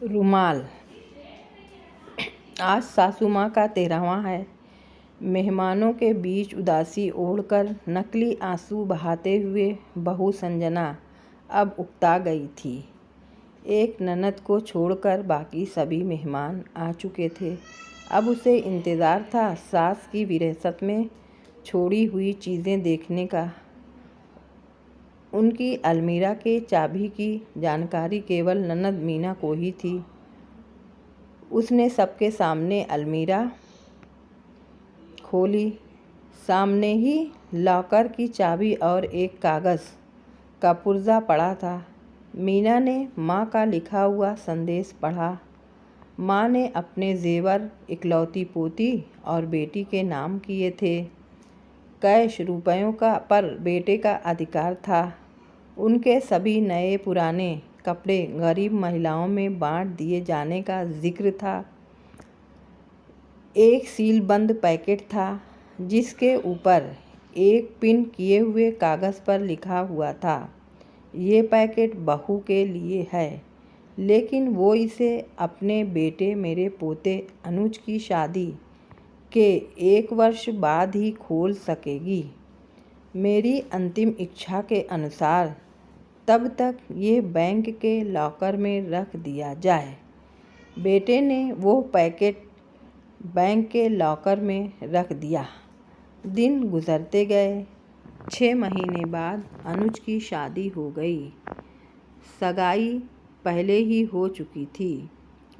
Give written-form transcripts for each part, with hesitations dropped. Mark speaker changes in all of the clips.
Speaker 1: रुमाल। आज सासू माँ का 13वां है। मेहमानों के बीच उदासी ओढ़कर नकली आंसू बहाते हुए बहू संजना अब उकता गई थी। एक ननद को छोड़कर बाकी सभी मेहमान आ चुके थे। अब उसे इंतज़ार था सास की विरासत में छोड़ी हुई चीज़ें देखने का। उनकी अलमीरा के चाबी की जानकारी केवल ननद मीना को ही थी। उसने सबके सामने अलमीरा खोली। सामने ही लॉकर की चाबी और एक कागज़ का पुर्जा पड़ा था। मीना ने माँ का लिखा हुआ संदेश पढ़ा। माँ ने अपने जेवर इकलौती पोती और बेटी के नाम किए थे। कैश रुपयों पर बेटे का अधिकार था। उनके सभी नए पुराने कपड़े गरीब महिलाओं में बांट दिए जाने का जिक्र था। एक सीलबंद पैकेट था जिसके ऊपर एक पिन किए हुए कागज़ पर लिखा हुआ था, ये पैकेट बहू के लिए है, लेकिन वो इसे अपने बेटे मेरे पोते अनुज की शादी के 1 वर्ष बाद ही खोल सकेगी। मेरी अंतिम इच्छा के अनुसार तब तक ये बैंक के लॉकर में रख दिया जाए। बेटे ने वो पैकेट बैंक के लॉकर में रख दिया। दिन गुजरते गए। 6 महीने बाद अनुज की शादी हो गई। सगाई पहले ही हो चुकी थी।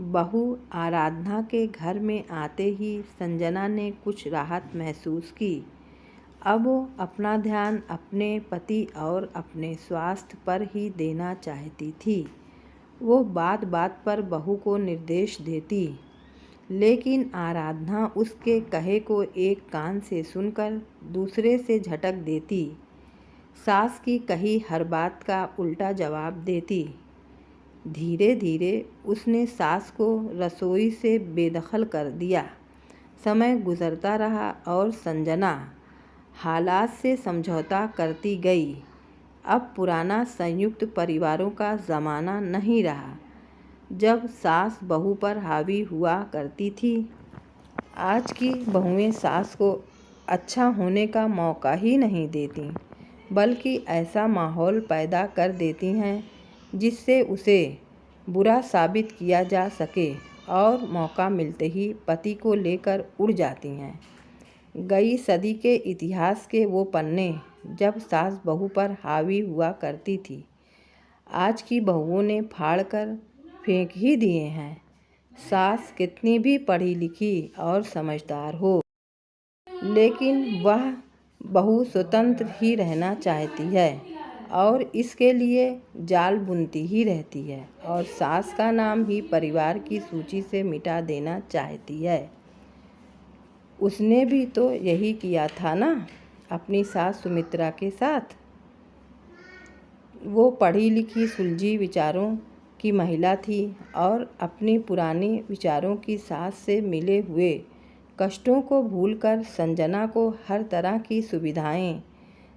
Speaker 1: बहू आराधना के घर में आते ही संजना ने कुछ राहत महसूस की। अब वो अपना ध्यान अपने पति और अपने स्वास्थ्य पर ही देना चाहती थी। वो बात बात पर बहू को निर्देश देती, लेकिन आराधना उसके कहे को एक कान से सुनकर दूसरे से झटक देती। सास की कही हर बात का उल्टा जवाब देती। धीरे धीरे उसने सास को रसोई से बेदखल कर दिया। समय गुजरता रहा और संजना हालात से समझौता करती गई। अब पुराना संयुक्त परिवारों का ज़माना नहीं रहा, जब सास बहू पर हावी हुआ करती थी। आज की बहुएं सास को अच्छा होने का मौका ही नहीं देती, बल्कि ऐसा माहौल पैदा कर देती हैं जिससे उसे बुरा साबित किया जा सके और मौका मिलते ही पति को लेकर उड़ जाती हैं। गई सदी के इतिहास के वो पन्ने जब सास बहू पर हावी हुआ करती थी, आज की बहुओं ने फाड़ कर फेंक ही दिए हैं। सास कितनी भी पढ़ी लिखी और समझदार हो, लेकिन वह बहू स्वतंत्र ही रहना चाहती है और इसके लिए जाल बुनती ही रहती है और सास का नाम ही परिवार की सूची से मिटा देना चाहती है। उसने भी तो यही किया था ना अपनी सास सुमित्रा के साथ। वो पढ़ी लिखी सुलझी विचारों की महिला थी और अपनी पुरानी विचारों की सास से मिले हुए कष्टों को भूलकर संजना को हर तरह की सुविधाएं,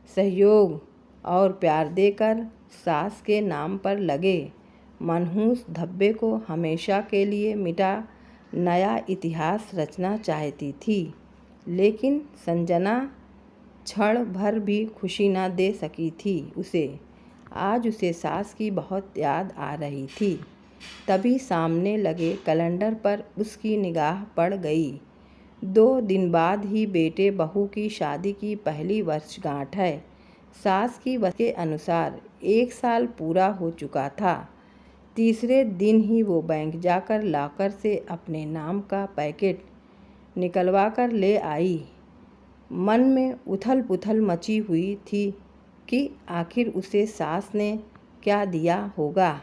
Speaker 1: सहयोग और प्यार देकर सास के नाम पर लगे मनहूस धब्बे को हमेशा के लिए मिटा नया इतिहास रचना चाहती थी। लेकिन संजना क्षण भर भी खुशी न दे सकी थी उसे। आज उसे सास की बहुत याद आ रही थी। तभी सामने लगे कैलेंडर पर उसकी निगाह पड़ गई। 2 दिन बाद ही बेटे बहू की शादी की पहली वर्षगांठ है। सास की वजह के अनुसार 1 साल पूरा हो चुका था। तीसरे दिन ही वो बैंक जाकर लॉकर से अपने नाम का पैकेट निकलवा कर ले आई। मन में उथल पुथल मची हुई थी कि आखिर उसे सास ने क्या दिया होगा।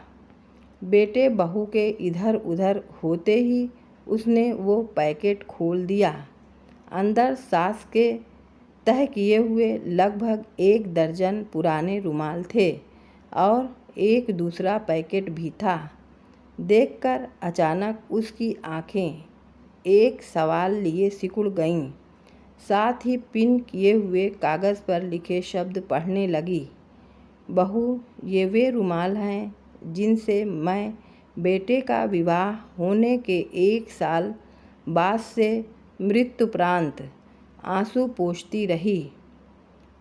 Speaker 1: बेटे बहू के इधर उधर होते ही उसने वो पैकेट खोल दिया। अंदर सास के तह किए हुए लगभग 1 दर्जन पुराने रुमाल थे और एक दूसरा पैकेट भी था। देखकर अचानक उसकी आंखें एक सवाल लिए सिकुड़ गईं। साथ ही पिन किए हुए कागज़ पर लिखे शब्द पढ़ने लगी। बहू, ये वे रुमाल हैं जिनसे मैं बेटे का विवाह होने के 1 साल बाद से मृत्युपरांत आंसू पोंछती रही।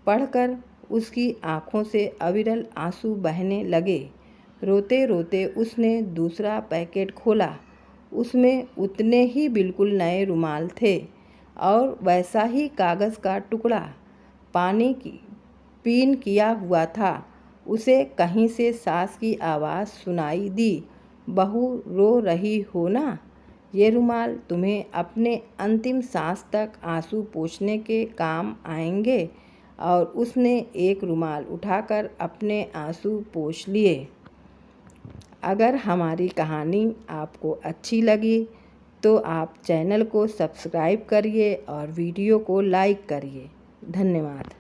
Speaker 1: पढ़कर उसकी आँखों से अविरल आंसू बहने लगे। रोते रोते उसने दूसरा पैकेट खोला। उसमें उतने ही बिल्कुल नए रुमाल थे और वैसा ही कागज़ का टुकड़ा पानी की पिन किया हुआ था। उसे कहीं से सास की आवाज़ सुनाई दी, बहू रो रही हो ना? ये रुमाल तुम्हें अपने अंतिम सांस तक आंसू पोंछने के काम आएंगे। और उसने एक रुमाल उठाकर अपने आंसू पोंछ लिए। अगर हमारी कहानी आपको अच्छी लगी तो आप चैनल को सब्सक्राइब करिए और वीडियो को लाइक करिए। धन्यवाद।